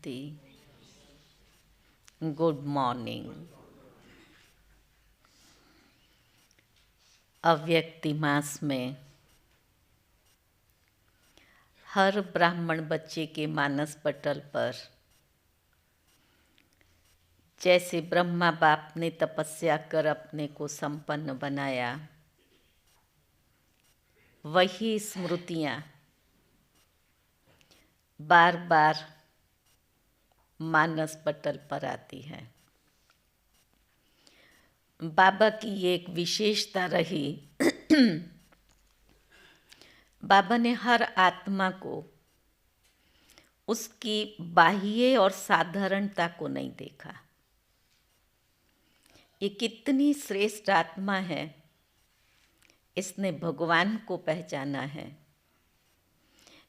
शांति। Good morning. अव्यक्ति मास में हर ब्राह्मण बच्चे के मानस पटल पर जैसे ब्रह्मा बाप ने तपस्या कर अपने को संपन्न बनाया, वही स्मृतियाँ बार बार मानस पटल पर आती हैं। बाबा की एक विशेषता रही, बाबा ने हर आत्मा को उसकी बाह्य और साधारणता को नहीं देखा। ये कितनी श्रेष्ठ आत्मा है, इसने भगवान को पहचाना है।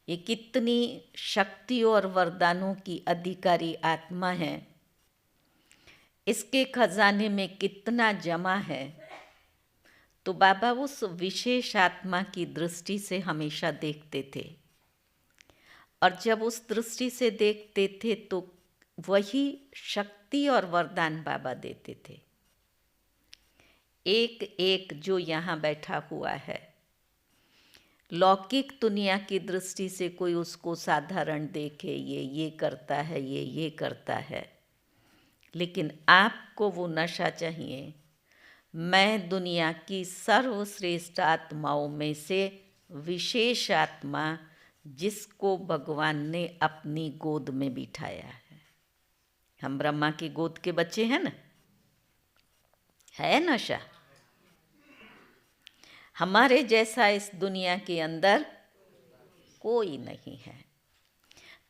ये कितनी शक्तियों और वरदानों की अधिकारी आत्मा है, इसके खजाने में कितना जमा है। तो बाबा उस विशेष आत्मा की दृष्टि से हमेशा देखते थे, और जब उस दृष्टि से देखते थे तो वही शक्ति और वरदान बाबा देते थे। एक एक जो यहाँ बैठा हुआ है, लौकिक दुनिया की दृष्टि से कोई उसको साधारण देखे, ये करता है, ये करता है, लेकिन आपको वो नशा चाहिए, मैं दुनिया की सर्वश्रेष्ठ आत्माओं में से विशेष आत्मा, जिसको भगवान ने अपनी गोद में बिठाया है। हम ब्रह्मा की गोद के बच्चे हैं ना, है नशा। हमारे जैसा इस दुनिया के अंदर कोई नहीं है।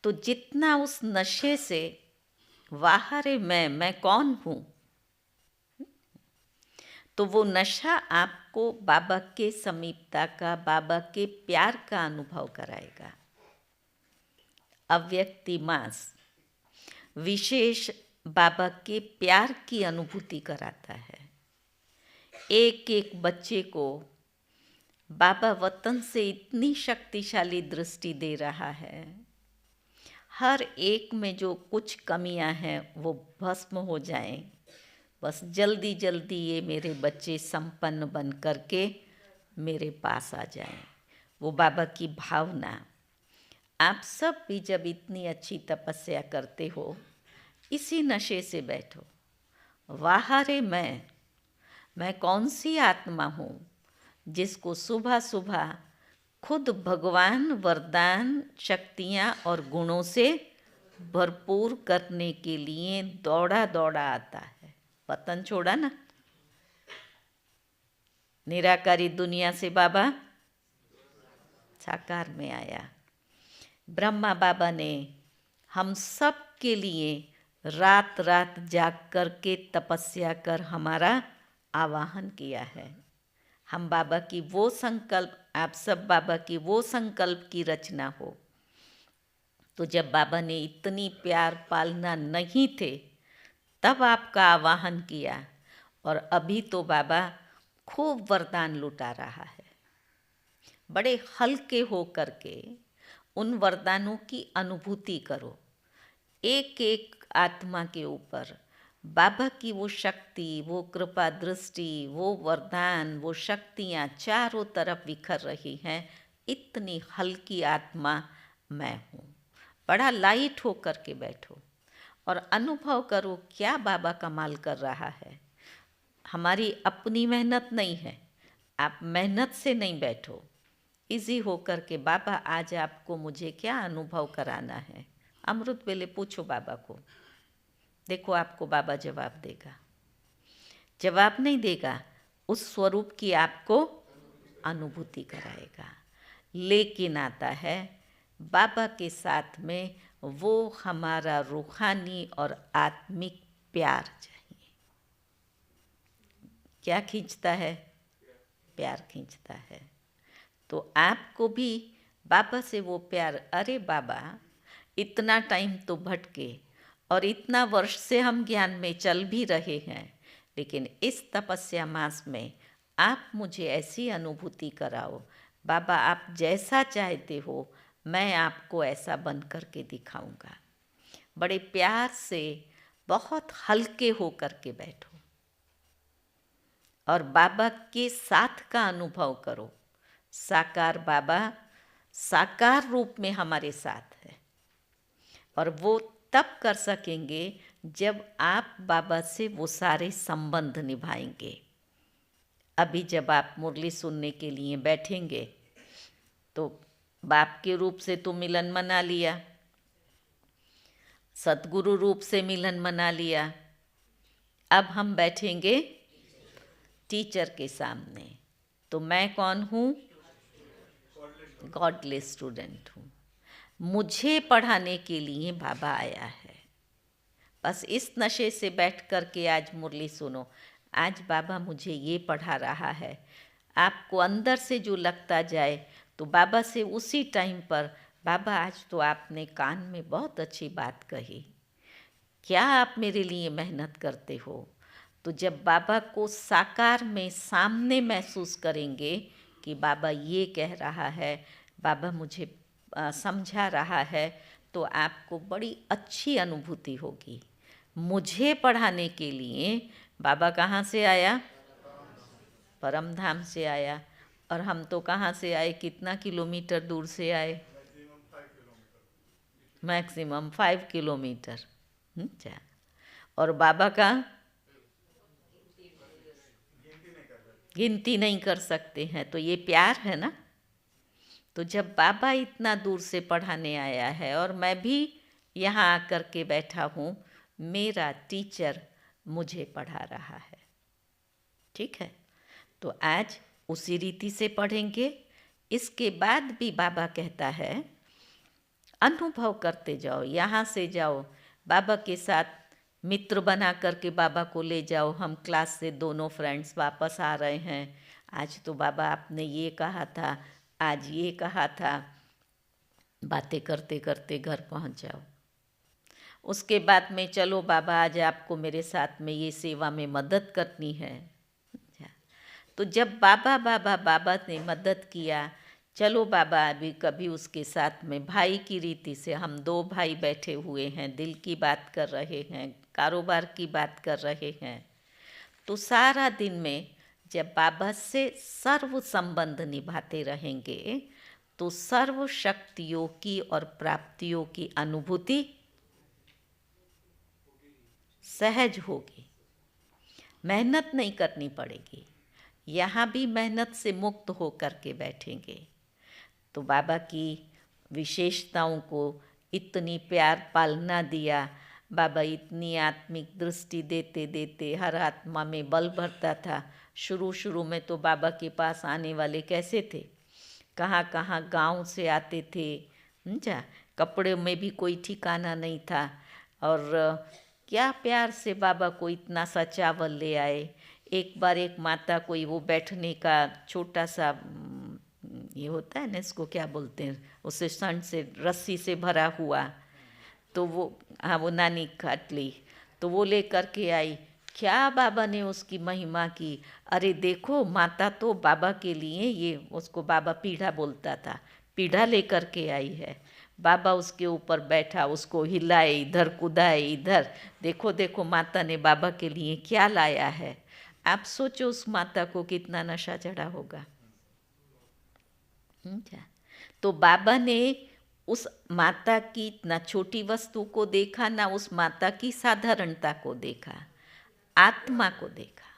तो जितना उस नशे से वाहरे मैं कौन हूँ, तो वो नशा आपको बाबा के समीपता का, बाबा के प्यार का अनुभव कराएगा। अव्यक्ति मास विशेष बाबा के प्यार की अनुभूति कराता है। एक एक बच्चे को बाबा वतन से इतनी शक्तिशाली दृष्टि दे रहा है, हर एक में जो कुछ कमियां हैं वो भस्म हो जाएं। बस जल्दी जल्दी ये मेरे बच्चे संपन्न बन करके मेरे पास आ जाएं। वो बाबा की भावना। आप सब भी जब इतनी अच्छी तपस्या करते हो, इसी नशे से बैठो। वाहरे मैं कौन सी आत्मा हूँ, जिसको सुबह सुबह खुद भगवान वरदान, शक्तियाँ और गुणों से भरपूर करने के लिए दौड़ा दौड़ा आता है। वतन छोड़ा ना, निराकारी दुनिया से बाबा साकार में आया। ब्रह्मा बाबा ने हम सब के लिए रात रात जाग कर के तपस्या कर हमारा आवाहन किया है। हम बाबा की वो संकल्प, आप सब बाबा की वो संकल्प की रचना हो। तो जब बाबा ने इतनी प्यार पालना नहीं थे, तब आपका आवाहन किया, और अभी तो बाबा खूब वरदान लुटा रहा है। बड़े हल्के हो करके उन वरदानों की अनुभूति करो। एक एक आत्मा के ऊपर बाबा की वो शक्ति, वो कृपा दृष्टि, वो वरदान, वो शक्तियाँ चारों तरफ बिखर रही हैं। इतनी हल्की आत्मा मैं हूँ। बड़ा लाइट हो करके बैठो और अनुभव करो क्या बाबा कमाल कर रहा है। हमारी अपनी मेहनत नहीं है, आप मेहनत से नहीं बैठो। इजी हो करके बाबा आज आपको मुझे क्या अनुभव कराना है, अमृत वेले पूछो बाबा को। देखो आपको बाबा जवाब देगा। जवाब नहीं देगा, उस स्वरूप की आपको अनुभूति कराएगा। लेकिन आता है बाबा के साथ में वो हमारा रूहानी और आत्मिक प्यार चाहिए। क्या खींचता है? प्यार खींचता है। तो आपको भी बाबा से वो प्यार, अरे बाबा इतना टाइम तो भटके और इतना वर्ष से हम ज्ञान में चल भी रहे हैं, लेकिन इस तपस्या मास में आप मुझे ऐसी अनुभूति कराओ। बाबा आप जैसा चाहते हो, मैं आपको ऐसा बन कर के दिखाऊंगा। बड़े प्यार से बहुत हल्के हो करके बैठो और बाबा के साथ का अनुभव करो। साकार बाबा साकार रूप में हमारे साथ है और वो तब कर सकेंगे जब आप बाबा से वो सारे संबंध निभाएंगे। अभी जब आप मुरली सुनने के लिए बैठेंगे तो बाप के रूप से तो मिलन मना लिया, सतगुरु रूप से मिलन मना लिया। अब हम बैठेंगे टीचर के सामने, तो मैं कौन हूँ? गॉडलेस स्टूडेंट हूँ। मुझे पढ़ाने के लिए बाबा आया है। बस इस नशे से बैठ कर के आज मुरली सुनो, आज बाबा मुझे ये पढ़ा रहा है। आपको अंदर से जो लगता जाए तो बाबा से उसी टाइम पर, बाबा आज तो आपने कान में बहुत अच्छी बात कही, क्या आप मेरे लिए मेहनत करते हो। तो जब बाबा को साकार में सामने महसूस करेंगे कि बाबा ये कह रहा है, बाबा मुझे समझा रहा है, तो आपको बड़ी अच्छी अनुभूति होगी। मुझे पढ़ाने के लिए बाबा कहाँ से आया? परम धाम से आया। और हम तो कहाँ से आए? कितना किलोमीटर दूर से आए? Maximum 5 kilometre. अच्छा, और बाबा का गिनती नहीं कर सकते हैं। तो ये प्यार है ना। तो जब बाबा इतना दूर से पढ़ाने आया है और मैं भी यहाँ आकर के बैठा हूँ, मेरा टीचर मुझे पढ़ा रहा है। ठीक है, तो आज उसी रीति से पढ़ेंगे। इसके बाद भी बाबा कहता है अनुभव करते जाओ, यहाँ से जाओ, बाबा के साथ मित्र बना करके बाबा को ले जाओ। हम क्लास से दोनों फ्रेंड्स वापस आ रहे हैं, आज तो बाबा आपने ये कहा था, आज ये कहा था, बातें करते करते घर पहुंच जाओ। उसके बाद में चलो बाबा आज आपको मेरे साथ में ये सेवा में मदद करनी है। तो जब बाबा बाबा बाबा ने मदद किया, चलो बाबा अभी कभी उसके साथ में भाई की रीति से हम 2 भाई बैठे हुए हैं, दिल की बात कर रहे हैं, कारोबार की बात कर रहे हैं। तो सारा दिन में जब बाबा से सर्व संबंध निभाते रहेंगे तो सर्व शक्तियों की और प्राप्तियों की अनुभूति सहज होगी। मेहनत नहीं करनी पड़ेगी। यहाँ भी मेहनत से मुक्त हो कर के बैठेंगे। तो बाबा की विशेषताओं को इतनी प्यार पालना दिया। बाबा इतनी आत्मिक दृष्टि देते देते हर आत्मा में बल भरता था। शुरू में तो बाबा के पास आने वाले कैसे थे? कहाँ कहाँ गांव से आते थे। समझा, कपड़े में भी कोई ठिकाना नहीं था। और क्या प्यार से बाबा को इतना सा चावल ले आए। एक बार एक माता कोई वो बैठने का छोटा सा ये होता है ना, इसको क्या बोलते हैं, उसे सन से रस्सी से भरा हुआ, तो वो हाँ वो नानी काट ली, तो वो ले कर के आई। क्या बाबा ने उसकी महिमा की। अरे देखो माता तो बाबा के लिए, ये उसको बाबा पीढ़ा बोलता था, पीढ़ा ले कर के आई है। बाबा उसके ऊपर बैठा, उसको हिलाए, इधर कूदाए, इधर देखो देखो माता ने बाबा के लिए क्या लाया है। आप सोचो उस माता को कितना नशा चढ़ा होगा। तो बाबा ने उस माता की ना छोटी वस्तु को देखा, ना उस माता की साधारणता को देखा, आत्मा को देखा।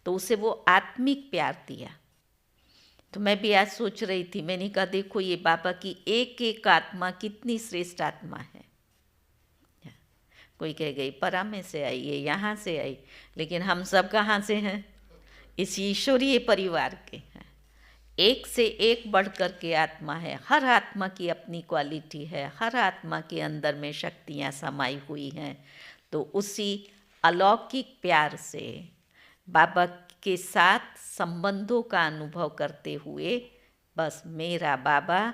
तो उसे वो आत्मिक प्यार दिया। तो मैं भी आज सोच रही थी, मैंने कहा देखो ये बाबा की एक एक आत्मा कितनी श्रेष्ठ आत्मा है। कोई कह गई परा में से आई, ये यहाँ से आई, लेकिन हम सब कहाँ से हैं? इस ईश्वरीय परिवार के हैं। एक से एक बढ़ कर के आत्मा है। हर आत्मा की अपनी क्वालिटी है, हर आत्मा के अंदर में शक्तियाँ समाई हुई हैं। तो उसी अलौकिक प्यार से बाबा के साथ संबंधों का अनुभव करते हुए बस मेरा बाबा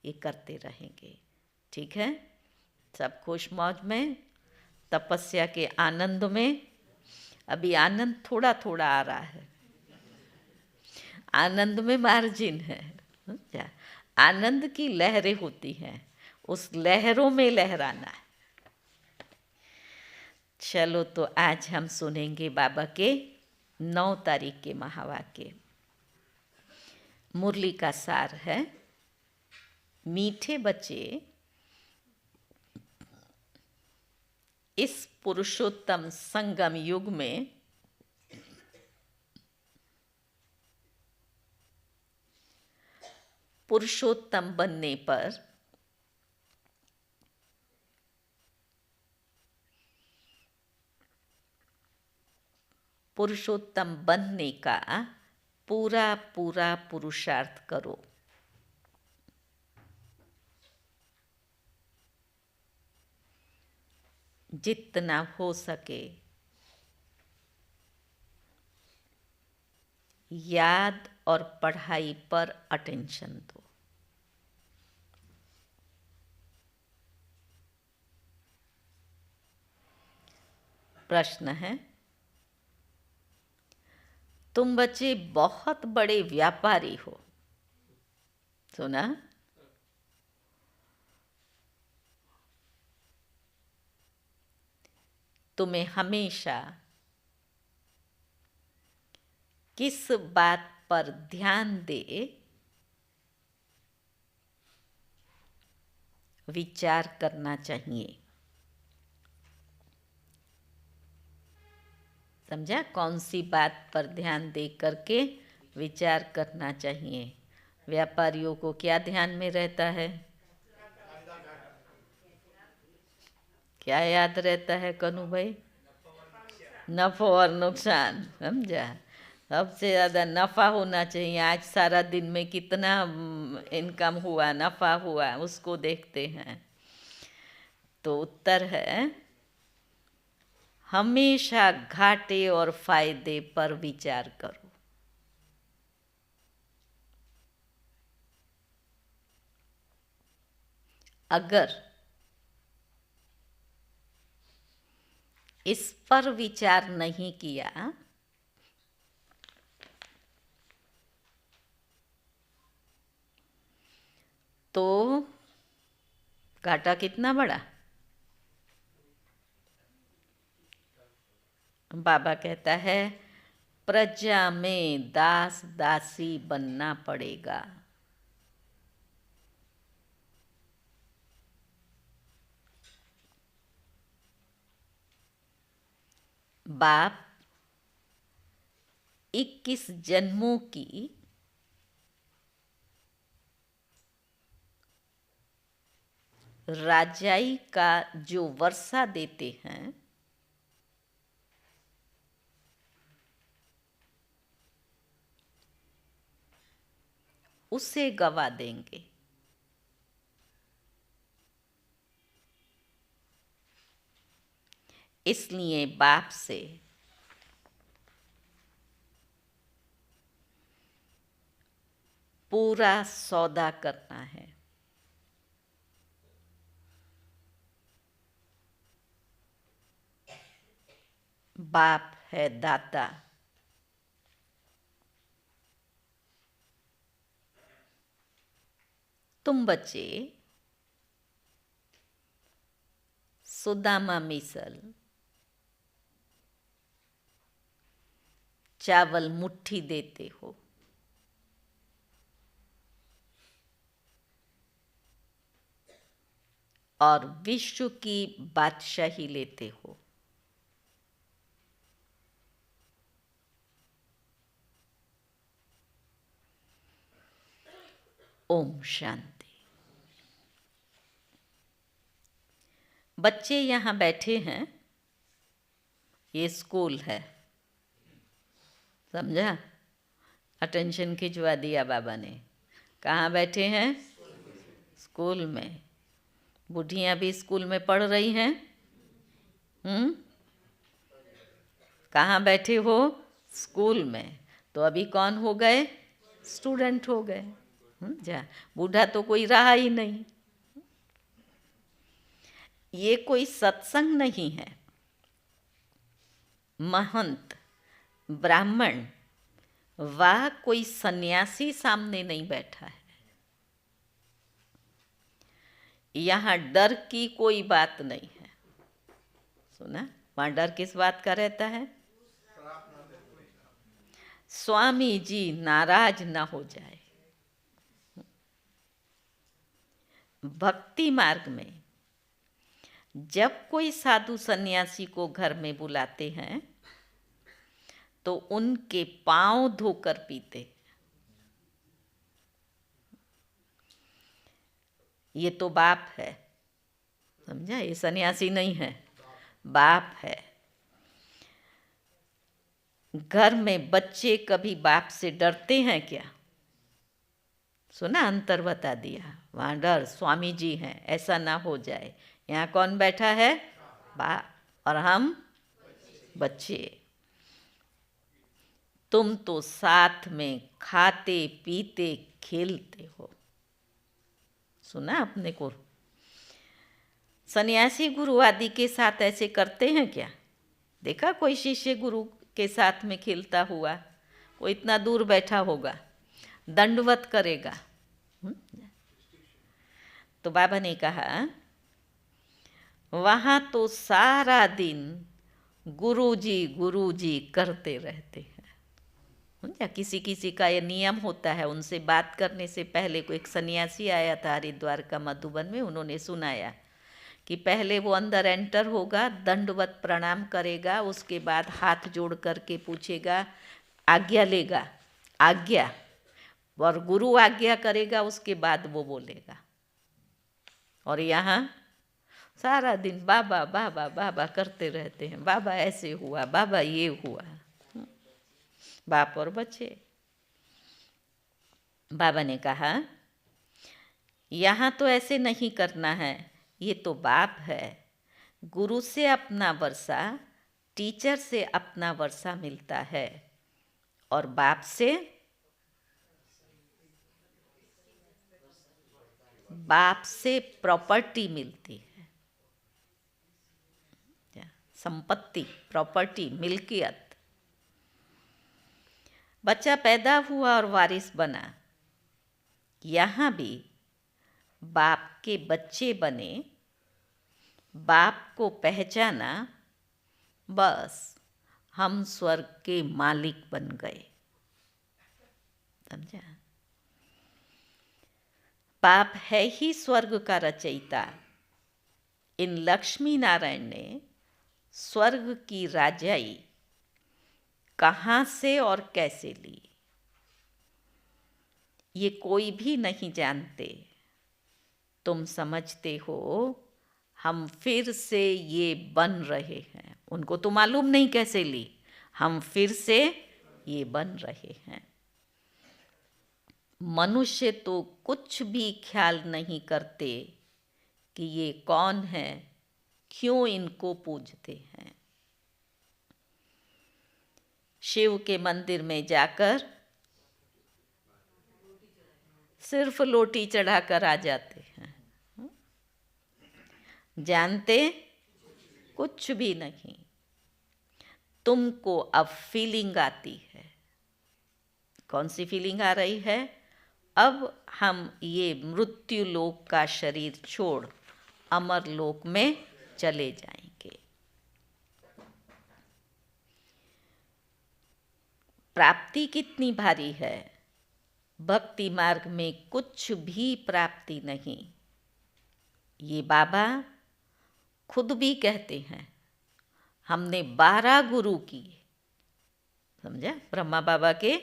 ये करते रहेंगे। ठीक है, सब खुश मौज में, तपस्या के आनंद में। अभी आनंद थोड़ा थोड़ा आ रहा है, आनंद में मार्जिन है। आनंद की लहरें होती हैं, उस लहरों में लहराना है। चलो तो आज हम सुनेंगे बाबा के 9 तारीख के महावाक्य। मुरली का सार है, मीठे बच्चे, इस पुरुषोत्तम संगम युग में पुरुषोत्तम बनने पर पुरुषोत्तम बनने का पूरा पूरा पुरुषार्थ करो। जितना हो सके याद और पढ़ाई पर अटेंशन दो। प्रश्न है, तुम बच्चे बहुत बड़े व्यापारी हो, सुना? तुम्हें हमेशा किस बात पर ध्यान दे विचार करना चाहिए। समझा? कौन सी बात पर ध्यान दे करके विचार करना चाहिए। व्यापारियों को क्या ध्यान में रहता है? क्या याद रहता है कनु भाई? नफा और नुकसान। समझा? सबसे ज़्यादा नफ़ा होना चाहिए। आज सारा दिन में कितना इनकम हुआ, नफ़ा हुआ, उसको देखते हैं। तो उत्तर है, हमेशा घाटे और फायदे पर विचार करो। अगर इस पर विचार नहीं किया तो घाटा कितना बड़ा? बाबा कहता है, प्रजा में दास दासी बनना पड़ेगा। बाप 21 जन्मों की राजाई का जो वर्षा देते हैं, उसे गवा देंगे। इसलिए बाप से पूरा सौदा करना है। बाप है दाता। तुम बच्चे सुदामा मिसल चावल मुट्ठी देते हो, और विश्व की बादशाही लेते हो। ओम शांति। बच्चे यहाँ बैठे हैं, ये स्कूल है। समझा? अटेंशन खिंचवा दिया बाबा ने। कहाँ बैठे हैं? स्कूल में। बुढ़ियाँ भी स्कूल में पढ़ रही हैं। कहाँ बैठे हो? स्कूल में। तो अभी कौन हो गए? स्टूडेंट हो गए। जा, बूढ़ा तो कोई रहा ही नहीं। ये कोई सत्संग नहीं है। महंत, ब्राह्मण वह कोई सन्यासी सामने नहीं बैठा है। यहाँ डर की कोई बात नहीं है। सुना, वहाँ डर किस बात का रहता है? स्वामी जी नाराज ना हो जाए। भक्ति मार्ग में जब कोई साधु सन्यासी को घर में बुलाते हैं तो उनके पांव धोकर पीते। ये तो बाप है, समझा? ये सन्यासी नहीं है, बाप है। घर में बच्चे कभी बाप से डरते हैं क्या? सुना, अंतर बता दिया। वहाँ डर स्वामी जी हैं, ऐसा ना हो जाए। यहाँ कौन बैठा है? बाप, और हम बच्चे। तुम तो साथ में खाते पीते खेलते हो। सुना अपने को? सन्यासी गुरु आदि के साथ ऐसे करते हैं क्या? देखा कोई शिष्य गुरु के साथ में खेलता हुआ? वो इतना दूर बैठा होगा, दंडवत करेगा। तो बाबा ने कहा वहाँ तो सारा दिन गुरुजी करते रहते हैं। या किसी किसी का ये नियम होता है, उनसे बात करने से पहले कोई एक सन्यासी आया था हरिद्वार का मधुबन में, उन्होंने सुनाया कि पहले वो अंदर एंटर होगा, दंडवत प्रणाम करेगा, उसके बाद हाथ जोड़ करके पूछेगा, आज्ञा लेगा, आज्ञा, और गुरु आज्ञा करेगा, उसके बाद वो बोलेगा। और यहाँ सारा दिन बाबा बाबा बाबा करते रहते हैं। बाबा ऐसे हुआ, बाबा ये हुआ, बाप और बच्चे। बाबा ने कहा यहाँ तो ऐसे नहीं करना है, ये तो बाप है। गुरु से अपना वर्षा, टीचर से अपना वर्षा मिलता है, और बाप से प्रॉपर्टी मिलती है। संपत्ति, प्रॉपर्टी, मिल्कियत। बच्चा पैदा हुआ और वारिस बना, यहाँ भी बाप के बच्चे बने, बाप को पहचाना, बस हम स्वर्ग के मालिक बन गए। समझा? बाप है ही स्वर्ग का रचयिता। इन लक्ष्मी नारायण ने स्वर्ग की राजाई कहाँ से और कैसे ली, ये कोई भी नहीं जानते। तुम समझते हो हम फिर से ये बन रहे हैं, उनको तो मालूम नहीं कैसे ली। हम फिर से ये बन रहे हैं। मनुष्य तो कुछ भी ख्याल नहीं करते कि ये कौन है, क्यों इनको पूजते हैं। शिव के मंदिर में जाकर सिर्फ लोटी चढ़ाकर आ जाते हैं, जानते कुछ भी नहीं। तुमको अब फीलिंग आती है। कौन सी फीलिंग आ रही है? अब हम ये मृत्यु लोक का शरीर छोड़ अमर लोक में चले जाएंगे। प्राप्ति कितनी भारी है। भक्ति मार्ग में कुछ भी प्राप्ति नहीं। ये बाबा खुद भी कहते हैं, हमने 12 गुरु किए। समझा? ब्रह्मा बाबा के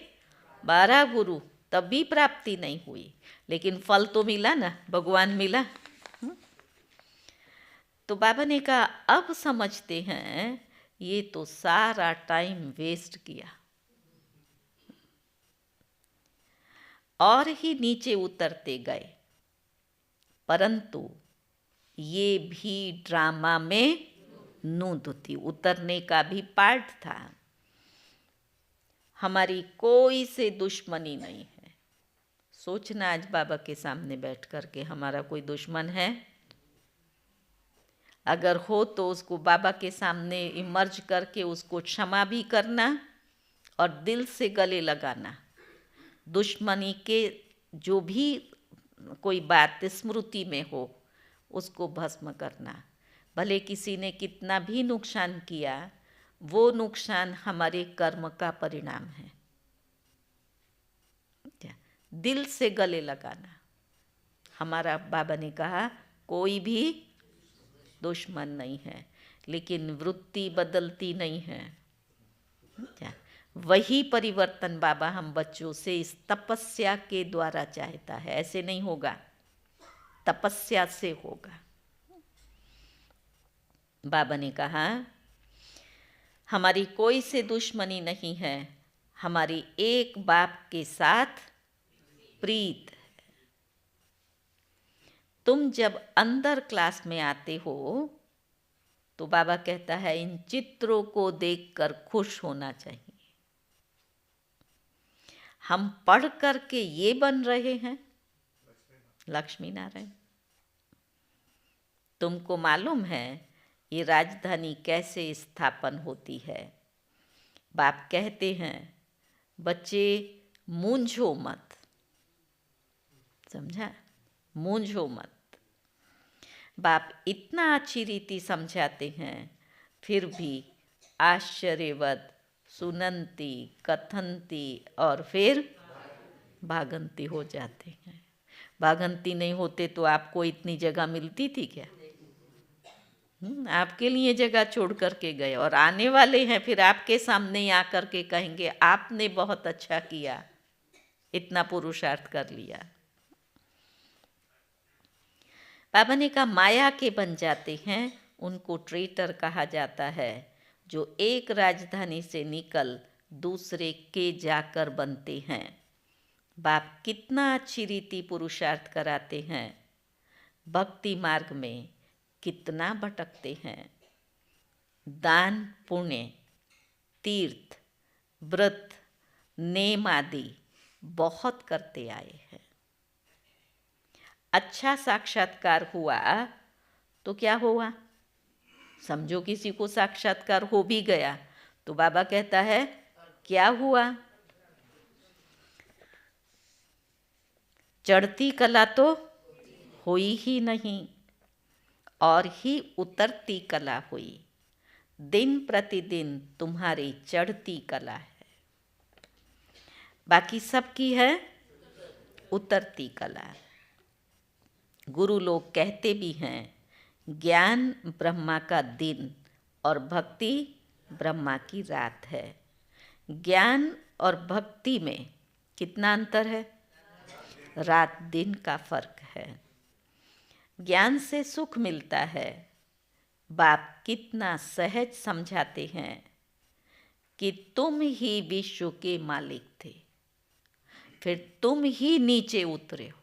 12 गुरु, तब भी प्राप्ति नहीं हुई, लेकिन फल तो मिला ना, भगवान मिला। तो बाबा ने कहा अब समझते हैं ये तो सारा टाइम वेस्ट किया। और ही नीचे उतरते गए, परंतु ये भी ड्रामा में नूंद थी, उतरने का भी पार्ट था। हमारी कोई से दुश्मनी नहीं है। सोचना आज बाबा के सामने बैठ कर के हमारा कोई दुश्मन है? अगर हो तो उसको बाबा के सामने इमर्ज करके उसको क्षमा भी करना और दिल से गले लगाना। दुश्मनी के जो भी कोई बात स्मृति में हो उसको भस्म करना। भले किसी ने कितना भी नुकसान किया, वो नुकसान हमारे कर्म का परिणाम है। दिल से गले लगाना। हमारा बाबा ने कहा कोई भी दुश्मन नहीं है, लेकिन वृत्ति बदलती नहीं है। क्या वही परिवर्तन बाबा हम बच्चों से इस तपस्या के द्वारा चाहता है। ऐसे नहीं होगा, तपस्या से होगा। बाबा ने कहा हमारी कोई से दुश्मनी नहीं है, हमारी एक बाप के साथ प्रीत है। तुम जब अंदर क्लास में आते हो तो बाबा कहता है इन चित्रों को देखकर खुश होना चाहिए। हम पढ़ करके ये बन रहे हैं लक्ष्मी नारायण। तुमको मालूम है ये राजधानी कैसे स्थापन होती है? बाप कहते हैं बच्चे मूंझो मत, समझा? मूंझो मत। बाप इतना अच्छी रीति समझाते हैं, फिर भी आश्चर्यवत सुनंती कथनती और फिर भागंती हो जाते हैं। भागंती नहीं होते तो आपको इतनी जगह मिलती थी क्या? आपके लिए जगह छोड़ करके गए और आने वाले हैं फिर आपके सामने आकर के कहेंगे आपने बहुत अच्छा किया, इतना पुरुषार्थ कर लिया। बाबा ने कहा माया के बन जाते हैं उनको ट्रेटर कहा जाता है, जो एक राजधानी से निकल दूसरे के जाकर बनते हैं। बाप कितना अच्छी रीति पुरुषार्थ कराते हैं, भक्ति मार्ग में कितना भटकते हैं। दान पुण्य तीर्थ व्रत नेम आदि बहुत करते आए हैं। अच्छा साक्षात्कार हुआ तो क्या हुआ? समझो किसी को साक्षात्कार हो भी गया तो बाबा कहता है क्या हुआ? चढ़ती कला तो हुई ही नहीं और ही उतरती कला हुई। दिन प्रतिदिन तुम्हारी चढ़ती कला है, बाकी सबकी है उतरती कला। गुरु लोग कहते भी हैं ज्ञान ब्रह्मा का दिन और भक्ति ब्रह्मा की रात है। ज्ञान और भक्ति में कितना अंतर है? रात दिन का फर्क है। ज्ञान से सुख मिलता है। बाप कितना सहज समझाते हैं कि तुम ही विश्व के मालिक थे, फिर तुम ही नीचे उतरे हो।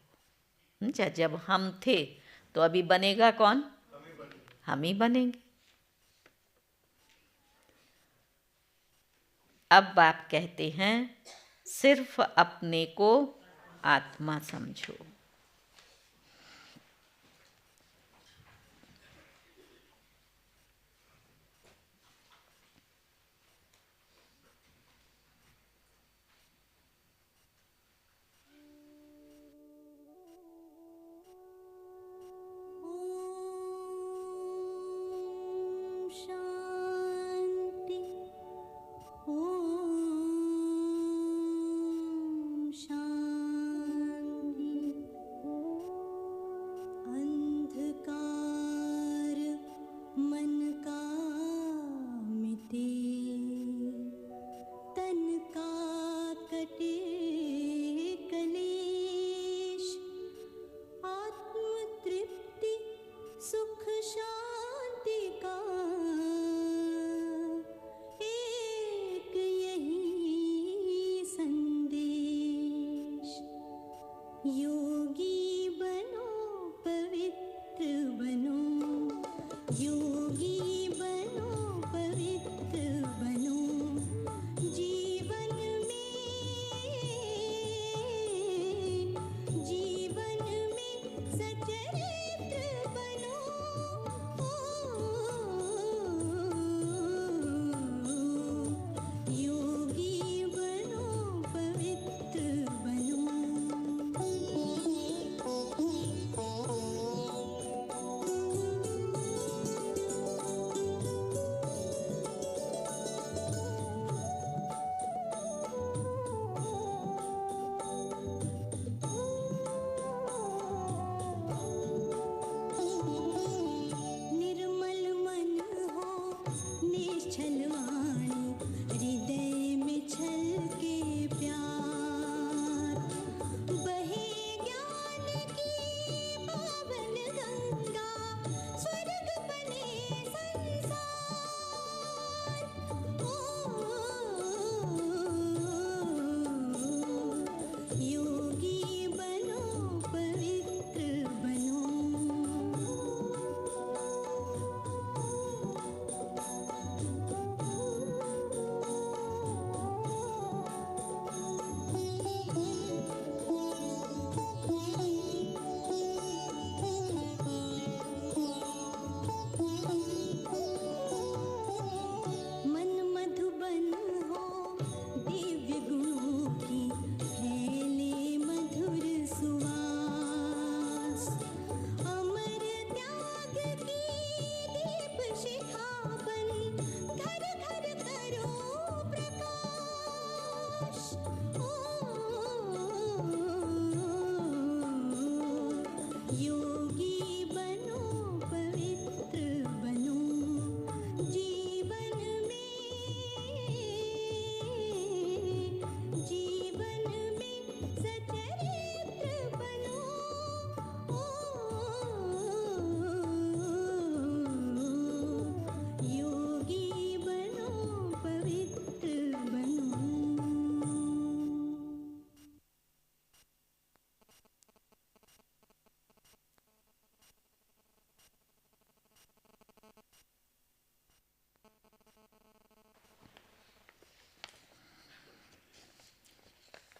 जब हम थे तो अभी बनेगा कौन? हम ही बनेंगे। अब बाप कहते हैं सिर्फ अपने को आत्मा समझो। सुख शांति का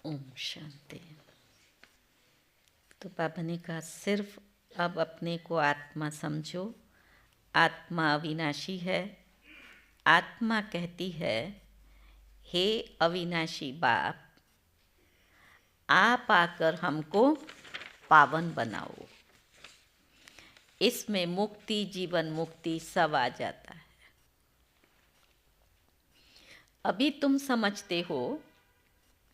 ओम शांति। तो बाबा ने कहा सिर्फ अब अपने को आत्मा समझो, आत्मा अविनाशी है। आत्मा कहती है, हे अविनाशी बाप, आप आकर हमको पावन बनाओ। इसमें मुक्ति, जीवन मुक्ति सब आ जाता है। अभी तुम समझते हो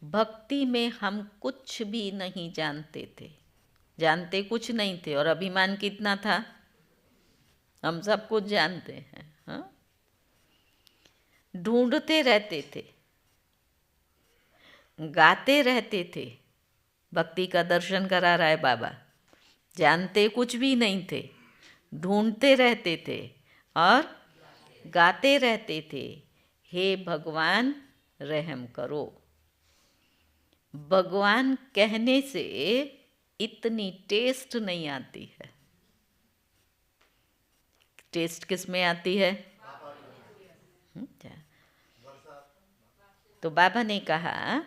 भक्ति में हम कुछ भी नहीं जानते थे, जानते कुछ नहीं थे, और अभिमान कितना था, हम सब कुछ जानते हैं। हाँ, ढूंढते रहते थे, गाते रहते थे, भक्ति का दर्शन करा रहा है बाबा। जानते कुछ भी नहीं थे, ढूंढते रहते थे और गाते रहते थे, हे भगवान रहम करो। भगवान कहने से इतनी टेस्ट नहीं आती है। टेस्ट किस में आती है? तो बाबा ने कहा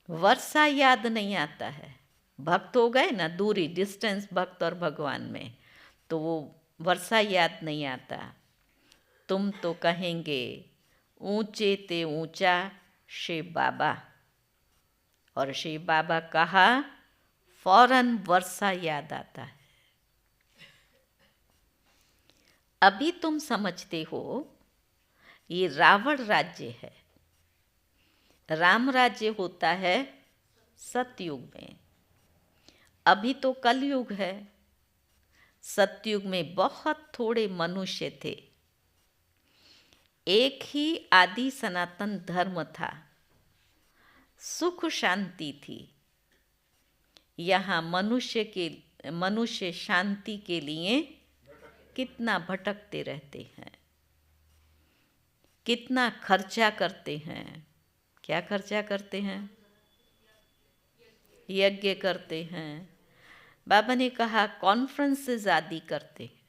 वर्षा याद नहीं आता है। भक्त हो गए ना, दूरी, डिस्टेंस भक्त और भगवान में, तो वो वर्षा याद नहीं आता। तुम तो कहेंगे ऊंचे ते ऊंचा शिव बाबा, और शिव बाबा कहा फौरन वर्षा याद आता है। अभी तुम समझते हो ये रावण राज्य है, राम राज्य होता है सतयुग में। अभी तो कलयुग है। सतयुग में बहुत थोड़े मनुष्य थे, एक ही आदि सनातन धर्म था, सुख शांति थी। यहाँ मनुष्य शांति के लिए कितना भटकते रहते हैं, कितना खर्चा करते हैं। क्या खर्चा करते हैं? यज्ञ करते हैं। बाबा ने कहा कॉन्फ्रेंसेस आदि करते हैं,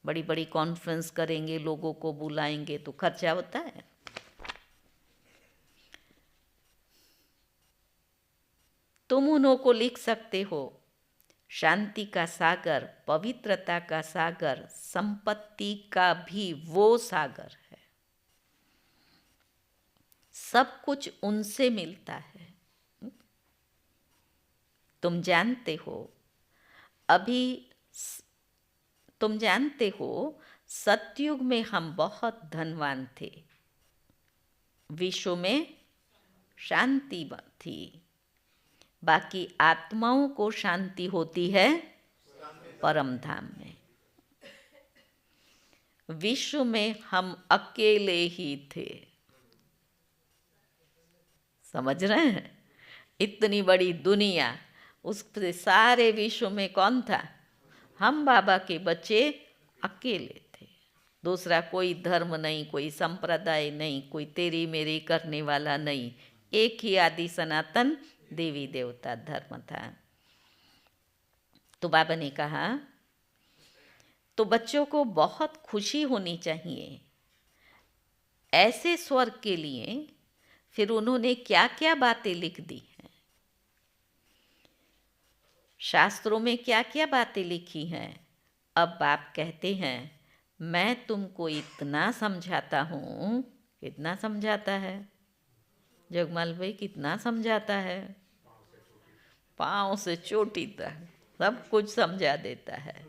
बड़ी बड़ी कॉन्फ्रेंस करेंगे, लोगों को बुलाएंगे, तो खर्चा होता है। तुम उन्हों को लिख सकते हो शांति का सागर, पवित्रता का सागर, संपत्ति का भी वो सागर है। सब कुछ उनसे मिलता है। तुम जानते हो, अभी तुम जानते हो सतयुग में हम बहुत धनवान थे, विश्व में शांति थी। बाकी आत्माओं को शांति होती है परम धाम में। विश्व में हम अकेले ही थे। समझ रहे हैं? इतनी बड़ी दुनिया, उस सारे विश्व में कौन था? हम बाबा के बच्चे अकेले थे। दूसरा कोई धर्म नहीं, कोई संप्रदाय नहीं, कोई तेरी मेरी करने वाला नहीं। एक ही आदि सनातन देवी देवता धर्म था। तो बाबा ने कहा तो बच्चों को बहुत खुशी होनी चाहिए ऐसे स्वर्ग के लिए। फिर उन्होंने क्या क्या बातें लिख दी हैं, शास्त्रों में क्या क्या बातें लिखी हैं। अब बाप कहते हैं मैं तुमको इतना समझाता हूँ। कितना समझाता है जगमाल भाई? कितना समझाता है? पाँव से चोटी तक सब कुछ समझा देता है।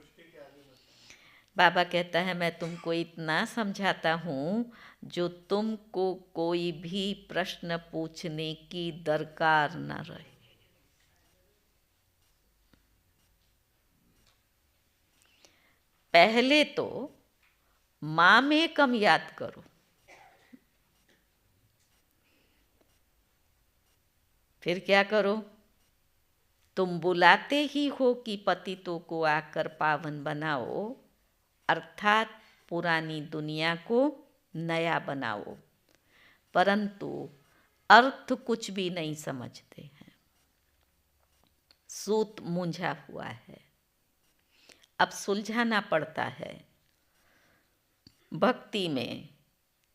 बाबा कहता है मैं तुमको इतना समझाता हूँ जो तुमको कोई भी प्रश्न पूछने की दरकार न रहे। पहले तो माँ में कम याद करो, फिर क्या करो? तुम बुलाते ही हो कि पतितों को आकर पावन बनाओ, अर्थात पुरानी दुनिया को नया बनाओ, परंतु अर्थ कुछ भी नहीं समझते हैं। सूत मूंझा हुआ है, अब सुलझाना पड़ता है। भक्ति में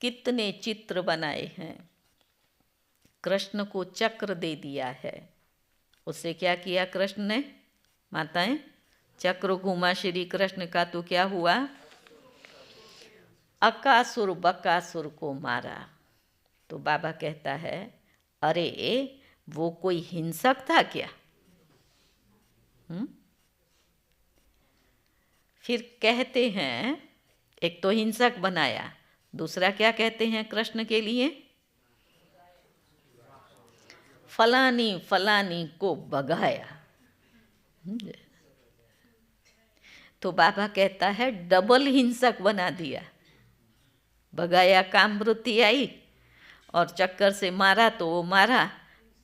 कितने चित्र बनाए हैं, कृष्ण को चक्र दे दिया है। उससे क्या किया कृष्ण ने? माताएं, चक्र घूमा श्री कृष्ण का तो क्या हुआ? अकासुर बकासुर को मारा। तो बाबा कहता है, अरे वो कोई हिंसक था क्या? फिर कहते हैं, एक तो हिंसक बनाया, दूसरा क्या कहते हैं कृष्ण के लिए? फलानी फलानी को भगाया। तो बाबा कहता है डबल हिंसक बना दिया। भगाया काम वृत्ति आई और चक्कर से मारा तो वो मारा,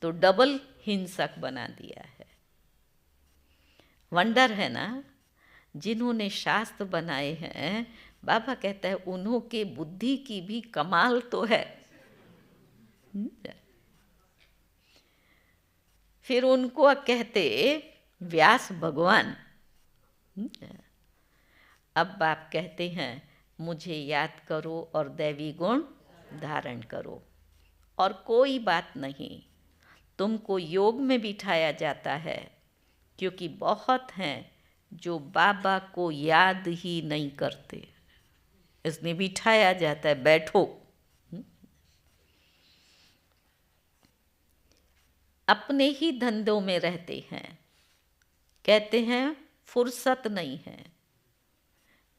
तो डबल हिंसक बना दिया है। वंडर है ना, जिन्होंने शास्त्र बनाए हैं, बाबा कहता है उन्हों के बुद्धि की भी कमाल तो है। फिर उनको कहते व्यास भगवान। अब बाप कहते हैं मुझे याद करो और दैवी गुण धारण करो, और कोई बात नहीं, तुमको योग में बिठाया जाता है, क्योंकि बहुत हैं जो बाबा को याद ही नहीं करते, इसलिए बिठाया जाता है, बैठो। अपने ही धंधों में रहते हैं, कहते हैं फुर्सत नहीं है,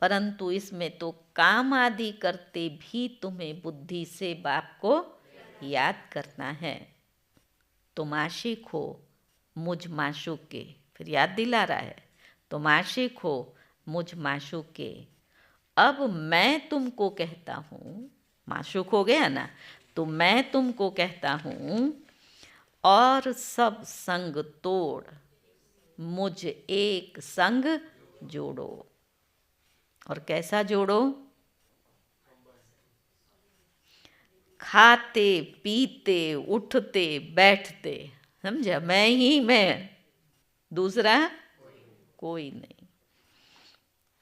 परंतु इसमें तो काम आदि करते भी तुम्हें बुद्धि से बाप को याद करना है। तुम आशिक हो मुझ माशूक के, फिर याद दिला रहा है, तुम आशिक हो मुझ माशूक के, अब मैं तुमको कहता हूँ, माशूक हो गया ना, तो मैं तुमको कहता हूँ, और सब संग तोड़ मुझ एक संग जोड़ो। और कैसा जोड़ो? खाते पीते उठते बैठते, समझा? मैं ही मैं, दूसरा कोई नहीं।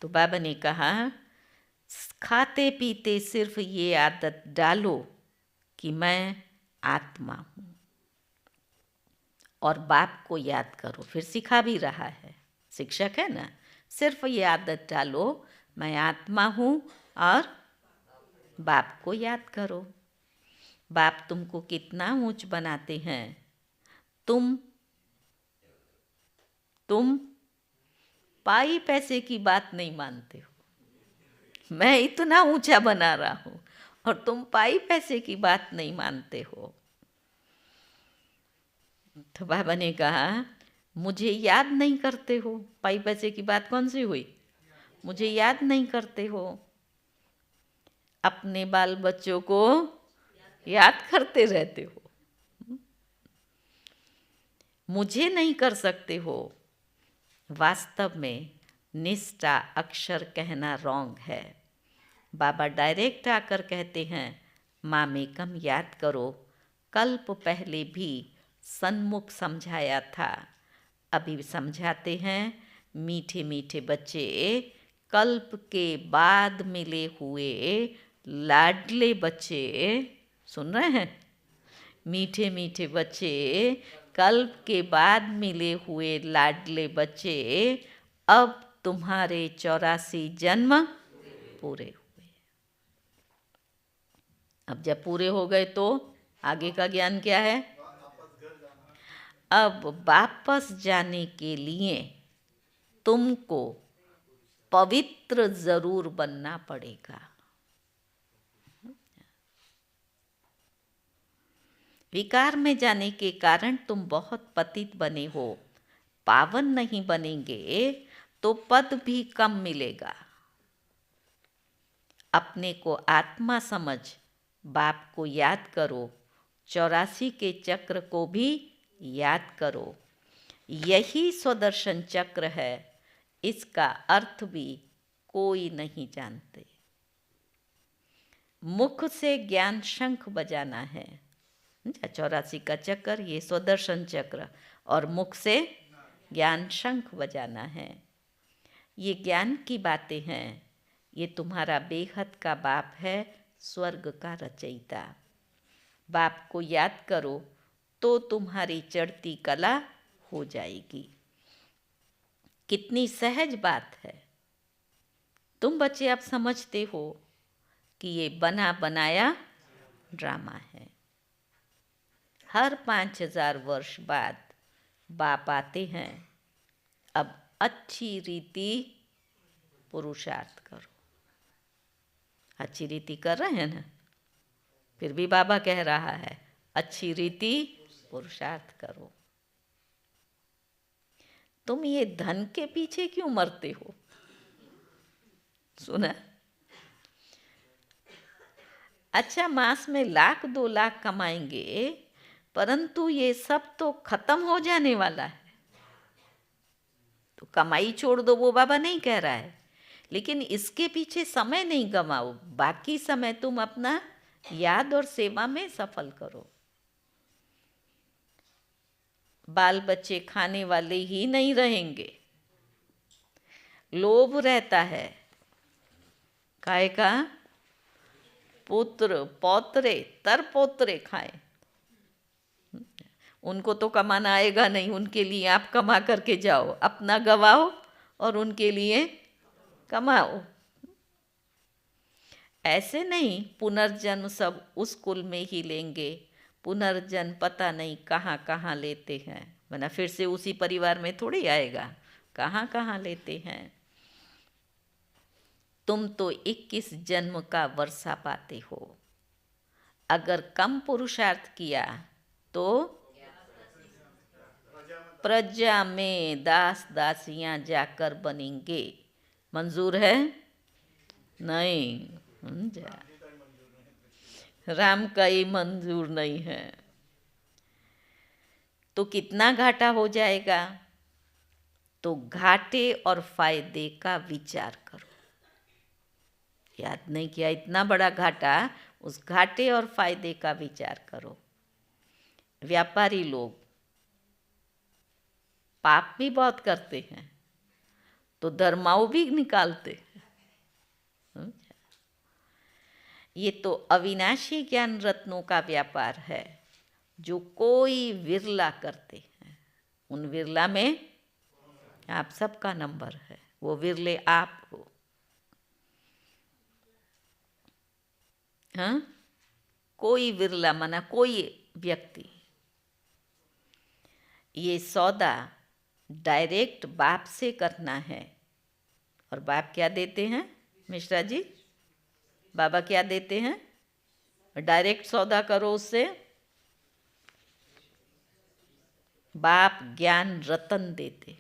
तो बाबा ने कहा खाते पीते सिर्फ ये आदत डालो कि मैं आत्मा हूँ, और बाप को याद करो। फिर सिखा भी रहा है, शिक्षक है ना, सिर्फ ये आदत डालो मैं आत्मा हूँ और बाप को याद करो। बाप तुमको कितना ऊंच बनाते हैं, तुम पाई पैसे की बात नहीं मानते हो। मैं इतना ऊंचा बना रहा हूँ और तुम पाई पैसे की बात नहीं मानते हो। तो बाबा ने कहा मुझे याद नहीं करते हो, पाई पैसे की बात कौन सी हुई? मुझे याद नहीं करते हो। अपने बाल बच्चों को याद करते रहते हो, मुझे नहीं कर सकते हो। वास्तव में निष्ठा अक्षर कहना रॉन्ग है। बाबा डायरेक्ट आकर कहते हैं माँ मेकम याद करो, कल्प पहले भी सन्मुख समझाया था, अभी समझाते हैं। मीठे मीठे बच्चे कल्प के बाद मिले हुए लाडले बच्चे, सुन रहे हैं? मीठे मीठे बच्चे कल्प के बाद मिले हुए लाडले बच्चे, अब तुम्हारे 84 जन्म पूरे हुए। अब जब पूरे हो गए तो आगे का ज्ञान क्या है? अब वापस जाने के लिए तुमको पवित्र जरूर बनना पड़ेगा। विकार में जाने के कारण तुम बहुत पतित बने हो, पावन नहीं बनेंगे तो पद भी कम मिलेगा। अपने को आत्मा समझ बाप को याद करो, 84 के चक्र को भी याद करो। यही स्वदर्शन चक्र है, इसका अर्थ भी कोई नहीं जानते। मुख से ज्ञान शंख बजाना है, 84 का चक्र ये स्वदर्शन चक्र, और मुख से ज्ञान शंख बजाना है। ये ज्ञान की बातें हैं। ये तुम्हारा बेहद का बाप है, स्वर्ग का रचयिता। बाप को याद करो तो तुम्हारी चढ़ती कला हो जाएगी। कितनी सहज बात है। तुम बच्चे आप समझते हो कि ये बना बनाया ड्रामा है। हर 5000 वर्ष बाद बाप आते हैं, अब अच्छी रीति पुरुषार्थ करो। अच्छी रीति कर रहे हैं ना, फिर भी बाबा कह रहा है अच्छी रीति पुरुषार्थ करो। तुम ये धन के पीछे क्यों मरते हो? सुना? अच्छा, मास में 1,00,000-2,00,000 कमाएंगे, परंतु ये सब तो खत्म हो जाने वाला है। तो कमाई छोड़ दो, वो बाबा नहीं कह रहा है, लेकिन इसके पीछे समय नहीं गंवाओ। बाकी समय तुम अपना याद और सेवा में सफल करो। बाल बच्चे खाने वाले ही नहीं रहेंगे। लोभ रहता है, काय का पुत्र पौत्रे तर पोत्रे खाएं। उनको तो कमाना आएगा नहीं, उनके लिए आप कमा करके जाओ, अपना गवाओ और उनके लिए कमाओ। ऐसे नहीं पुनर्जन्म सब उस कुल में ही लेंगे, पुनर्जन्म पता नहीं कहाँ कहाँ लेते हैं, वरना फिर से उसी परिवार में थोड़ी आएगा, कहाँ कहाँ लेते हैं। तुम तो 21 जन्म का वर्षा पाते हो। अगर कम पुरुषार्थ किया तो प्रजा में दास दासियां जाकर बनेंगे। मंजूर है? नहीं, समझा? राम का ही मंजूर नहीं है। तो कितना घाटा हो जाएगा? तो घाटे और फायदे का विचार करो। याद नहीं किया इतना बड़ा घाटा, उस घाटे और फायदे का विचार करो। व्यापारी लोग पाप भी बहुत करते हैं, तो धर्माओं भी निकालते हैं। ये तो अविनाशी ज्ञान रत्नों का व्यापार है, जो कोई विरला करते हैं। उन विरला में आप सबका नंबर है, वो विरले आप हो। हाँ, कोई विरला माना कोई व्यक्ति। ये सौदा डायरेक्ट बाप से करना है। और बाप क्या देते हैं मिश्रा जी? बाबा क्या देते हैं? डायरेक्ट सौदा करो उससे, बाप ज्ञान रतन देते।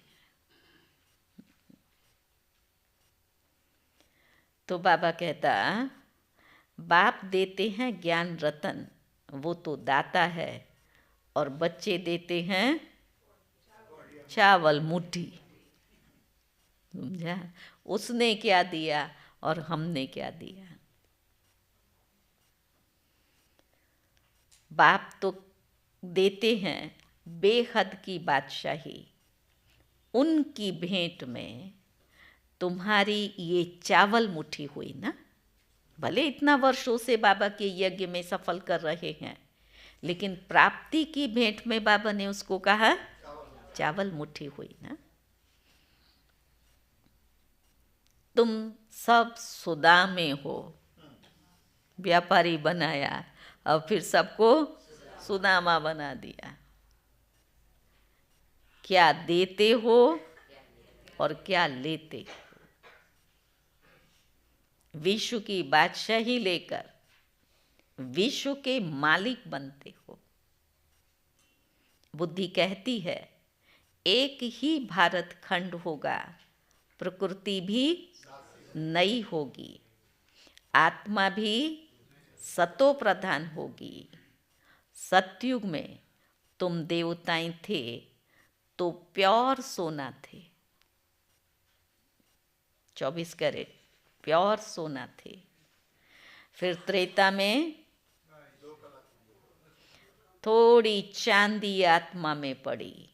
तो बाबा कहता बाप देते हैं ज्ञान रतन, वो तो दाता है, और बच्चे देते हैं चावल मुट्ठी। समझा? उसने क्या दिया और हमने क्या दिया। बाप तो देते हैं बेहद की बादशाही। उनकी भेंट में तुम्हारी ये चावल मुट्ठी हुई ना। भले इतना वर्षों से बाबा के यज्ञ में सफल कर रहे हैं, लेकिन प्राप्ति की भेंट में बाबा ने उसको कहा चावल मुट्ठी हुई ना। तुम सब सुदामे हो, व्यापारी बनाया और फिर सबको सुदामा बना दिया। क्या देते हो और क्या लेते हो। विश्व की बादशाही लेकर विश्व के मालिक बनते हो। बुद्धि कहती है एक ही भारत खंड होगा, प्रकृति भी नई होगी, आत्मा भी सतो प्रधान होगी। सतयुग में तुम देवताएं थे तो प्योर सोना थे, 24 कैरेट प्योर सोना थे। फिर त्रेता में थोड़ी चांदी आत्मा में पड़ी,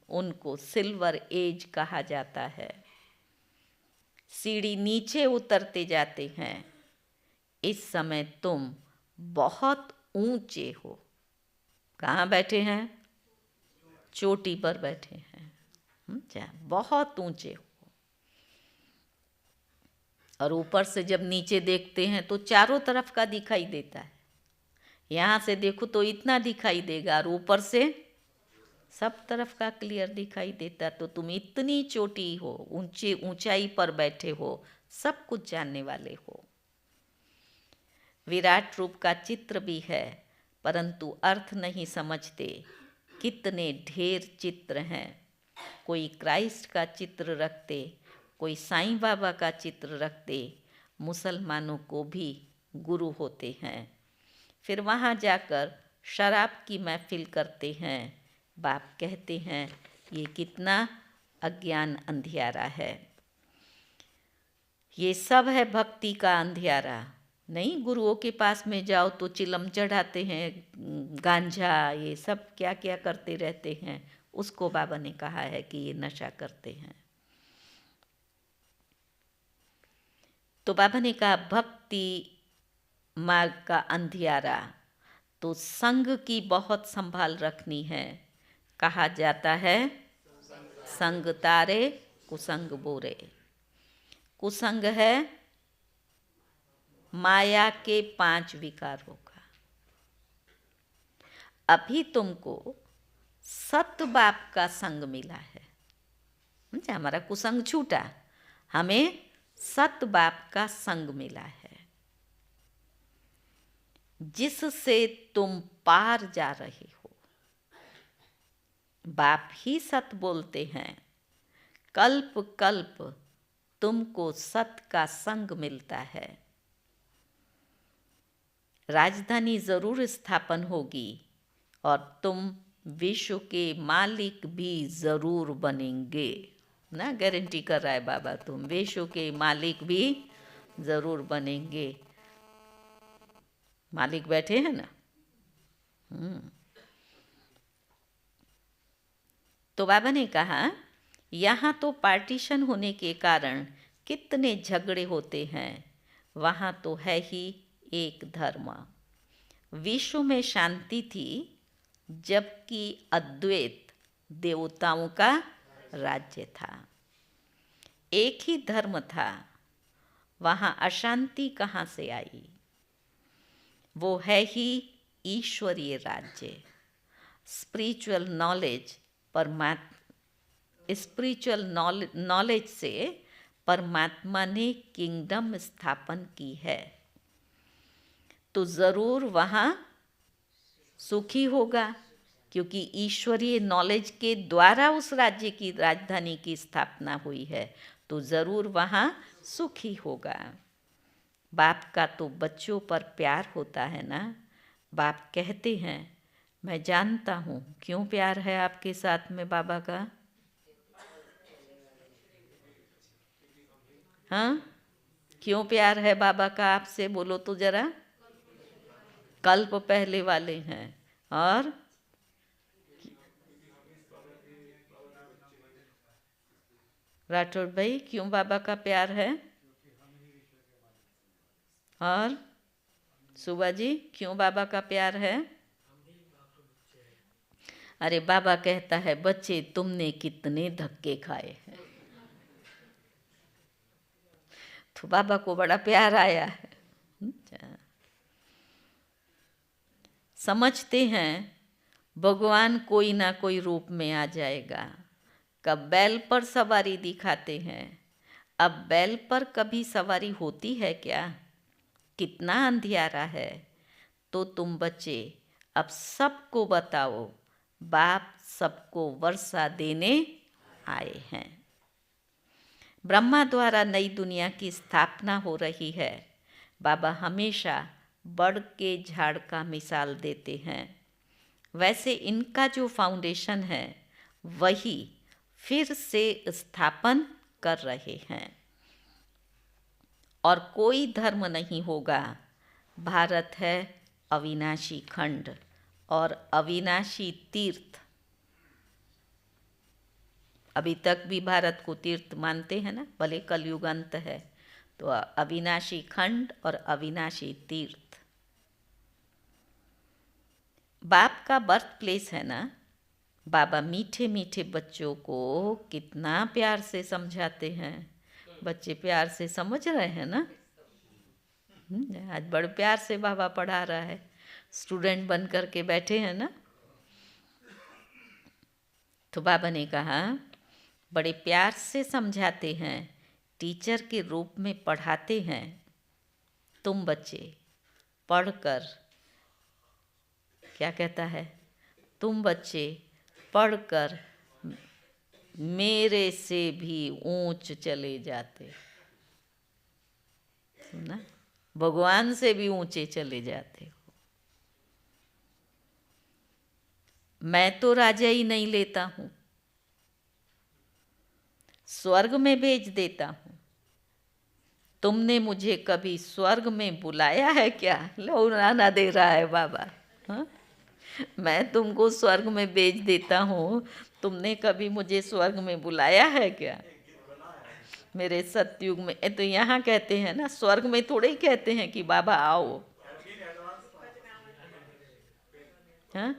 उनको सिल्वर एज कहा जाता है। सीढ़ी नीचे उतरते जाते हैं। इस समय तुम बहुत ऊंचे हो। कहाँ बैठे हैं? चोटी पर बैठे हैं। बहुत ऊंचे हो। और ऊपर से जब नीचे देखते हैं तो चारों तरफ का दिखाई देता है। यहाँ से देखो तो इतना दिखाई देगा, और ऊपर से सब तरफ का क्लियर दिखाई देता। तो तुम इतनी चोटी हो, ऊंचाई पर बैठे हो, सब कुछ जानने वाले हो। विराट रूप का चित्र भी है, परंतु अर्थ नहीं समझते। कितने ढेर चित्र हैं। कोई क्राइस्ट का चित्र रखते, कोई साईं बाबा का चित्र रखते। मुसलमानों को भी गुरु होते हैं, फिर वहाँ जाकर शराब की महफिल करते हैं। बाप कहते हैं ये कितना अज्ञान अंधियारा है। ये सब है भक्ति का अंधियारा। नहीं, गुरुओं के पास में जाओ तो चिलम चढ़ाते हैं, गांजा, ये सब क्या क्या करते रहते हैं। उसको बाबा ने कहा है कि ये नशा करते हैं। तो बाबा ने कहा भक्ति मार्ग का अंधियारा, तो संग की बहुत संभाल रखनी है। कहा जाता है संग तारे कुसंग बोरे। कुसंग है माया के 5 विकारों का। अभी तुमको सत बाप का संग मिला है, हमारा कुसंग छूटा, हमें सत बाप का संग मिला है, जिससे तुम पार जा रहे हो। बाप ही सत बोलते हैं, कल्प कल्प तुमको सत का संग मिलता है। राजधानी जरूर स्थापन होगी और तुम विश्व के मालिक भी जरूर बनेंगे ना, गारंटी कर रहा है बाबा, तुम विश्व के मालिक भी जरूर बनेंगे। मालिक बैठे हैं ना। तो बाबा ने कहा यहाँ तो पार्टीशन होने के कारण कितने झगड़े होते हैं, वहाँ तो है ही एक धर्म। विश्व में शांति थी, जबकि अद्वैत देवताओं का राज्य था। एक ही धर्म था, वहाँ अशांति कहाँ से आई? वो है ही ईश्वरीय राज्य। स्पिरिचुअल नॉलेज स्पिरिचुअल नॉलेज से परमात्मा ने किंगडम स्थापन की है, तो ज़रूर वहाँ सुखी होगा, क्योंकि ईश्वरीय नॉलेज के द्वारा उस राज्य की राजधानी की स्थापना हुई है, तो ज़रूर वहाँ सुखी होगा। बाप का तो बच्चों पर प्यार होता है ना। बाप कहते हैं मैं जानता हूँ क्यों प्यार है आपके साथ में बाबा का। हाँ, क्यों प्यार है बाबा का आपसे, बोलो तो जरा। कल्प पहले वाले हैं। और राठौर भाई, क्यों बाबा का प्यार है? और सुबा जी, क्यों बाबा का प्यार है? अरे बाबा कहता है बच्चे तुमने कितने धक्के खाए हैं, तो बाबा को बड़ा प्यार आया है। समझते हैं भगवान कोई ना कोई रूप में आ जाएगा। कब बैल पर सवारी दिखाते हैं, अब बैल पर कभी सवारी होती है क्या? कितना अंधियारा है। तो तुम बच्चे अब सबको बताओ, बाप सबको वर्षा देने आए हैं। ब्रह्मा द्वारा नई दुनिया की स्थापना हो रही है। बाबा हमेशा बड़ के झाड़ का मिसाल देते हैं। वैसे इनका जो फाउंडेशन है वही फिर से स्थापन कर रहे हैं, और कोई धर्म नहीं होगा। भारत है अविनाशी खंड और अविनाशी तीर्थ। अभी तक भी भारत को तीर्थ मानते हैं ना, भले कलयुग अंत है, तो अविनाशी खंड और अविनाशी तीर्थ। बाप का बर्थ प्लेस है ना। बाबा मीठे मीठे बच्चों को कितना प्यार से समझाते हैं। बच्चे प्यार से समझ रहे हैं ना। आज बड़े प्यार से बाबा पढ़ा रहा है, स्टूडेंट बन कर के बैठे हैं ना। तो बाबा ने कहा बड़े प्यार से समझाते हैं, टीचर के रूप में पढ़ाते हैं। तुम बच्चे पढ़कर, क्या कहता है, तुम बच्चे पढ़कर मेरे से भी ऊंच चले जाते। सुना, भगवान से भी ऊंचे चले जाते हो। मैं तो राजा ही नहीं लेता हूँ, स्वर्ग में भेज देता हूँ। तुमने मुझे कभी स्वर्ग में बुलाया है क्या? लौराना दे रहा है बाबा। हाँ, मैं तुमको स्वर्ग में भेज देता हूँ, तुमने कभी मुझे स्वर्ग में बुलाया है क्या? मेरे सतयुग में तो यहाँ कहते हैं ना, स्वर्ग में थोड़े ही कहते हैं कि बाबा आओ। हाँ,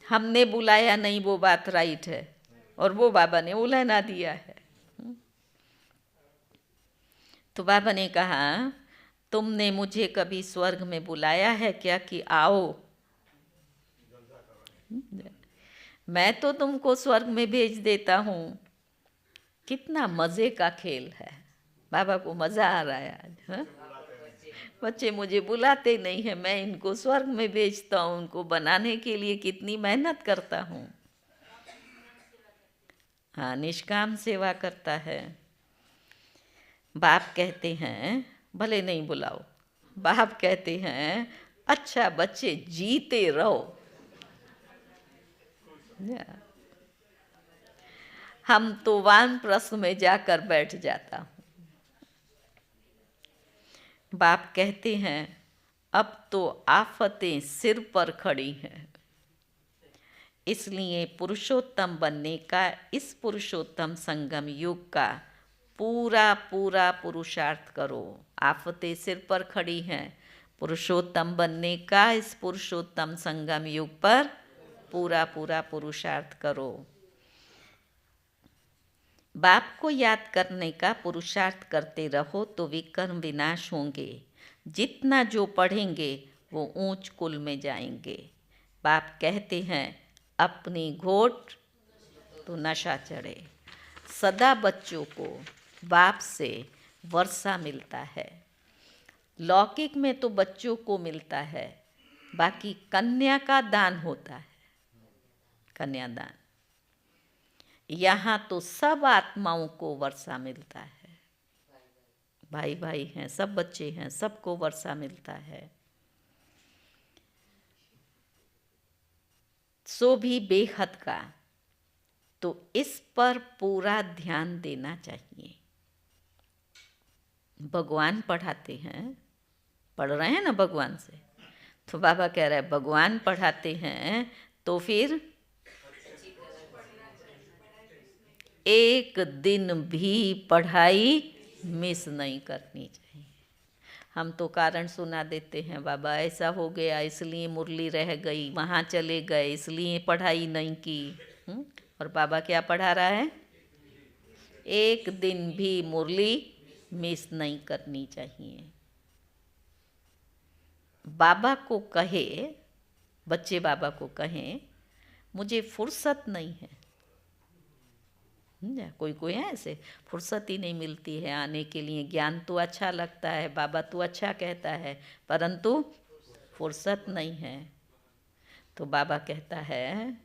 हमने बुलाया नहीं, वो बात राइट है, और वो बाबा ने बुलाना दिया है। तो बाबा ने कहा तुमने मुझे कभी स्वर्ग में बुलाया है क्या कि आओ? मैं तो तुमको स्वर्ग में भेज देता हूँ। कितना मज़े का खेल है। बाबा को मज़ा आ रहा है आज। हाँ? बच्चे मुझे बुलाते नहीं हैं, मैं इनको स्वर्ग में भेजता हूँ, उनको बनाने के लिए कितनी मेहनत करता हूँ। हाँ, निष्काम सेवा करता है। बाप कहते हैं भले नहीं बुलाओ, बाप कहते हैं अच्छा बच्चे जीते रहो। हम तो वानप्रस्थ में जाकर बैठ जाता हूँ। बाप कहते हैं अब तो आफतें सिर पर खड़ी हैं, इसलिए पुरुषोत्तम बनने का, इस पुरुषोत्तम संगम युग का पूरा पूरा पुरुषार्थ करो। आफतें सिर पर खड़ी हैं, पुरुषोत्तम बनने का इस पुरुषोत्तम संगम युग पर पूरा पूरा पुरुषार्थ करो। बाप को याद करने का पुरुषार्थ करते रहो तो विकर्म विनाश होंगे। जितना जो पढ़ेंगे वो ऊंच कुल में जाएंगे। बाप कहते हैं अपनी घोट तो नशा चढ़े। सदा बच्चों को बाप से वर्षा मिलता है। लौकिक में तो बच्चों को मिलता है, बाकी कन्या का दान होता है, कन्यादान। यहाँ तो सब आत्माओं को वर्षा मिलता है। भाई भाई हैं, सब बच्चे हैं, सबको वर्षा मिलता है। सो भी बेहद का, तो इस पर पूरा ध्यान देना चाहिए। भगवान पढ़ाते हैं, पढ़ रहे हैं ना भगवान से, तो बाबा कह रहे हैं भगवान पढ़ाते हैं तो फिर एक दिन भी पढ़ाई मिस नहीं करनी चाहिए। हम तो कारण सुना देते हैं, बाबा ऐसा हो गया इसलिए मुरली रह गई, वहाँ चले गए इसलिए पढ़ाई नहीं की। और बाबा क्या पढ़ा रहा है? एक दिन भी मुरली मिस नहीं करनी चाहिए। बाबा को कहे, बच्चे बाबा को कहें मुझे फुर्सत नहीं है। कोई कोई है ऐसे, फुर्सत ही नहीं मिलती है आने के लिए। ज्ञान तो अच्छा लगता है, बाबा तो अच्छा कहता है, परंतु फुर्सत नहीं है। तो बाबा कहता है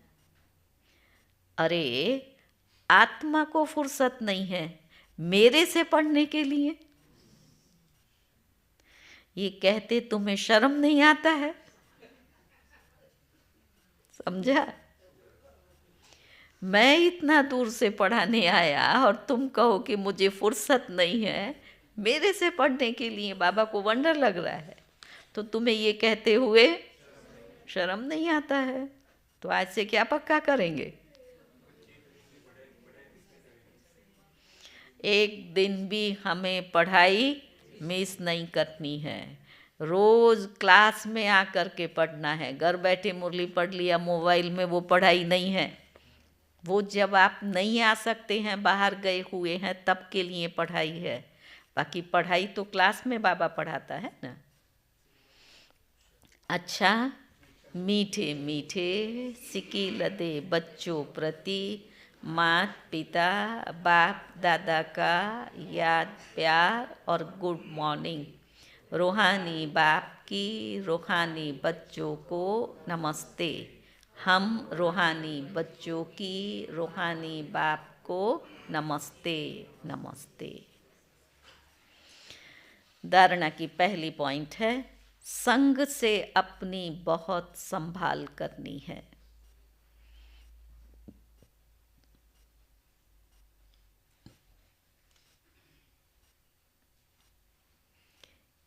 अरे आत्मा को फुर्सत नहीं है मेरे से पढ़ने के लिए, ये कहते तुम्हें शर्म नहीं आता है? समझा? मैं इतना दूर से पढ़ाने आया और तुम कहो कि मुझे फुर्सत नहीं है मेरे से पढ़ने के लिए। बाबा को वंडर लग रहा है, तो तुम्हें ये कहते हुए शर्म नहीं आता है? तो आज से क्या पक्का करेंगे? एक दिन भी हमें पढ़ाई मिस नहीं करनी है। रोज क्लास में आकर के पढ़ना है। घर बैठे मुरली पढ़ लिया मोबाइल में, वो पढ़ाई नहीं है। वो जब आप नहीं आ सकते हैं, बाहर गए हुए हैं, तब के लिए पढ़ाई है। बाकी पढ़ाई तो क्लास में बाबा पढ़ाता है ना। अच्छा, मीठे मीठे सिक्की लदे बच्चों प्रति माता पिता बाप दादा का याद प्यार और गुड मॉर्निंग। रूहानी बाप की रूहानी बच्चों को नमस्ते। हम रूहानी बच्चों की रूहानी बाप को नमस्ते नमस्ते। धारणा की पहली पॉइंट है, संग से अपनी बहुत संभाल करनी है।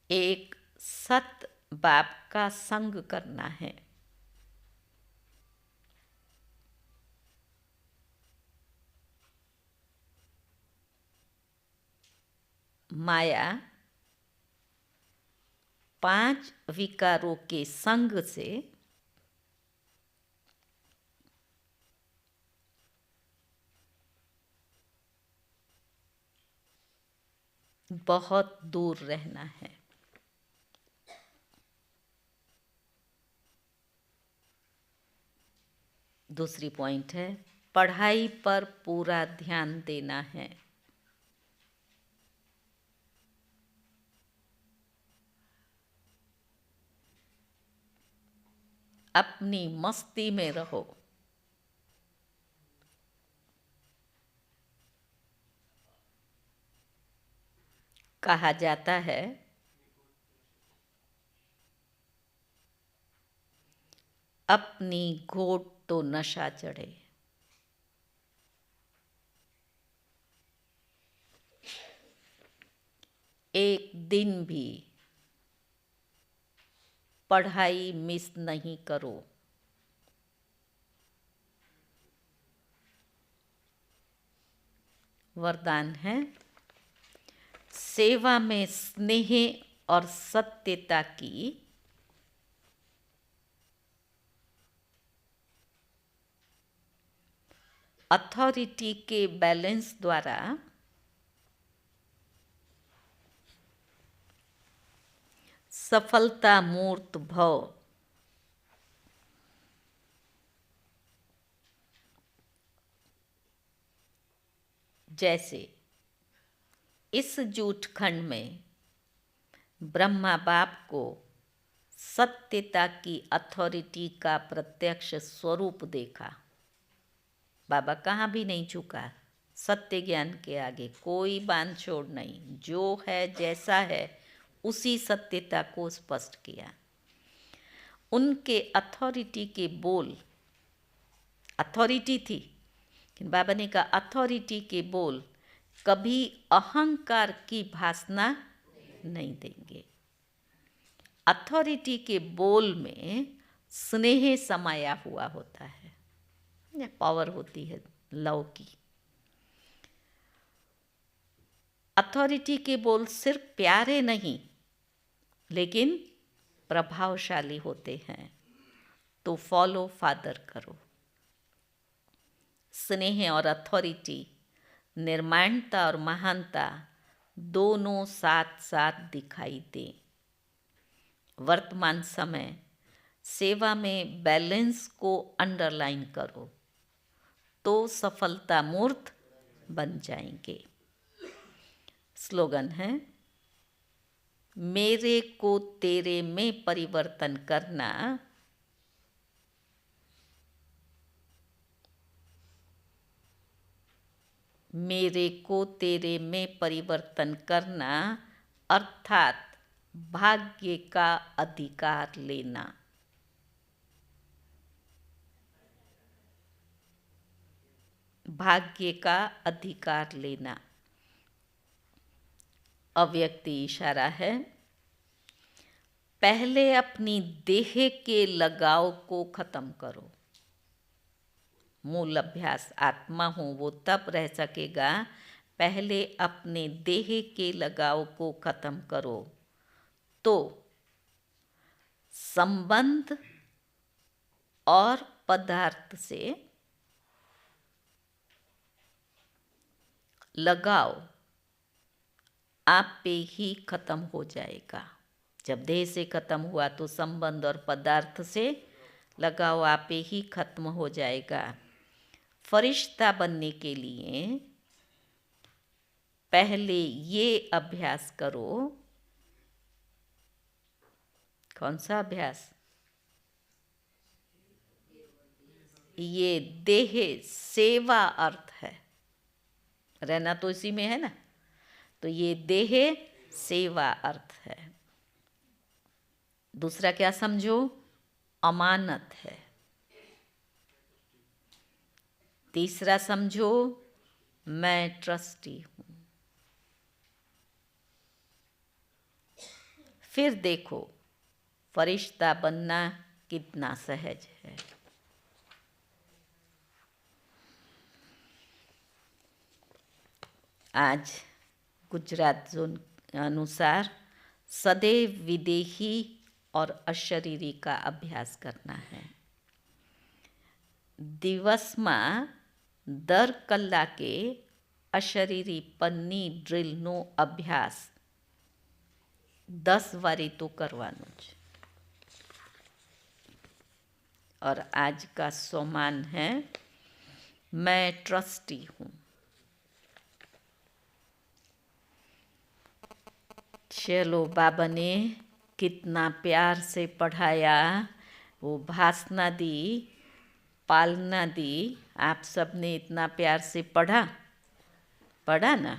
एक सत बाप का संग करना है। माया 5 विकारों के संग से बहुत दूर रहना है। दूसरी पॉइंट है, पढ़ाई पर पूरा ध्यान देना है। अपनी मस्ती में रहो। कहा जाता है अपनी घोट तो नशा चढ़े। एक दिन भी पढ़ाई मिस नहीं करो। वरदान है, सेवा में स्नेह और सत्यता की अथॉरिटी के बैलेंस द्वारा सफलता मूर्त भव। जैसे इस जूठ खंड में ब्रह्मा बाप को सत्यता की अथॉरिटी का प्रत्यक्ष स्वरूप देखा। बाबा कहाँ भी नहीं झुका। सत्य ज्ञान के आगे कोई बांध छोड़ नहीं। जो है जैसा है उसी सत्यता को स्पष्ट किया। उनके अथॉरिटी के बोल, अथॉरिटी थी, लेकिन बाबा ने कहा अथॉरिटी के बोल कभी अहंकार की भासना नहीं देंगे। अथॉरिटी के बोल में स्नेह समाया हुआ होता है, पावर होती है लव की। अथॉरिटी के बोल सिर्फ प्यारे नहीं लेकिन प्रभावशाली होते हैं। तो फॉलो फादर करो। स्नेह और अथॉरिटी, निर्माणता और महानता दोनों साथ साथ दिखाई दे। वर्तमान समय सेवा में बैलेंस को अंडरलाइन करो तो सफलता मूर्त बन जाएंगे। स्लोगन है, मेरे को तेरे में परिवर्तन करना मेरे को तेरे में परिवर्तन करना अर्थात भाग्य का अधिकार लेना। भाग्य का अधिकार लेना। अव्यक्ति इशारा है, पहले अपनी देह के लगाव को खत्म करो। मूल अभ्यास आत्मा हूँ वो तब रह सकेगा पहले अपने देह के लगाव को खत्म करो, तो संबंध और पदार्थ से लगाव आप पे ही खत्म हो जाएगा। जब देह से खत्म हुआ तो संबंध और पदार्थ से लगाव आप पे ही खत्म हो जाएगा। फरिश्ता बनने के लिए पहले ये अभ्यास करो। कौन सा अभ्यास? ये देह सेवा अर्थ है, रहना तो इसी में है ना, तो ये देह सेवा अर्थ है। दूसरा क्या समझो? अमानत है। तीसरा समझो मैं ट्रस्टी हूं। फिर देखो फरिश्ता बनना कितना सहज है। आज गुजरात जोन अनुसार सदैव विदेही और अशरीरी का अभ्यास करना है। દિવસમાં દર કલાકે અશરીરી પન્ની ડ્રીલનો અભ્યાસ 10 વારી તો કરવાનો છે। और आज का सोमान है मैं ट्रस्टी हूँ। चलो, बाबा ने कितना प्यार से पढ़ाया, वो भाषणा दी, पालना दी, आप सब ने इतना प्यार से पढ़ा ना।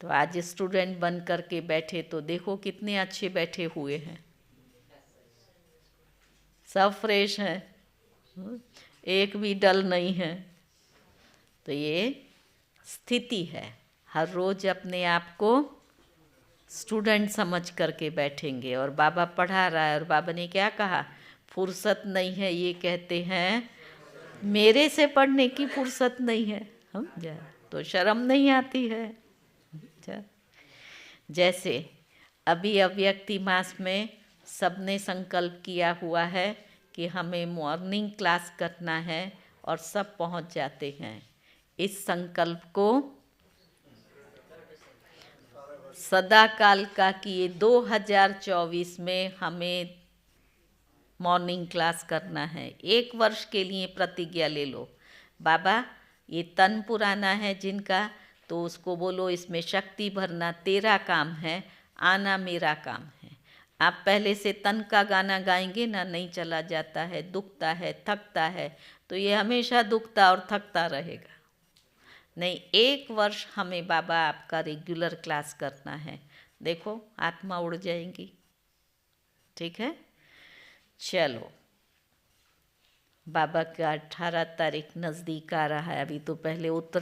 तो आज स्टूडेंट बन कर के बैठे तो देखो कितने अच्छे बैठे हुए हैं, सब फ्रेश हैं, एक भी डल नहीं है। तो ये स्थिति है, हर रोज अपने आप को स्टूडेंट समझ करके बैठेंगे। और बाबा पढ़ा रहा है और बाबा ने क्या कहा? फुर्सत नहीं है, ये कहते हैं मेरे से पढ़ने की फुर्सत नहीं है। हम तो शर्म नहीं आती है। जैसे अभी अव्यक्ति मास में सबने संकल्प किया हुआ है कि हमें मॉर्निंग क्लास करना है और सब पहुंच जाते हैं। इस संकल्प को सदा काल का किए 2024 में हमें मॉर्निंग क्लास करना है। 1 वर्ष के लिए प्रतिज्ञा ले लो, बाबा ये तन पुराना है जिनका, तो उसको बोलो इसमें शक्ति भरना तेरा काम है, आना मेरा काम है। आप पहले से तन का गाना गाएंगे ना, नहीं चला जाता है, दुखता है, थकता है, तो ये हमेशा दुखता और थकता रहेगा। नहीं, 1 वर्ष हमें बाबा आपका रेगुलर क्लास करना है। देखो आत्मा उड़ जाएंगी। ठीक है, चलो। बाबा का 18 तारीख नज़दीक आ रहा है। अभी तो पहले उत्तर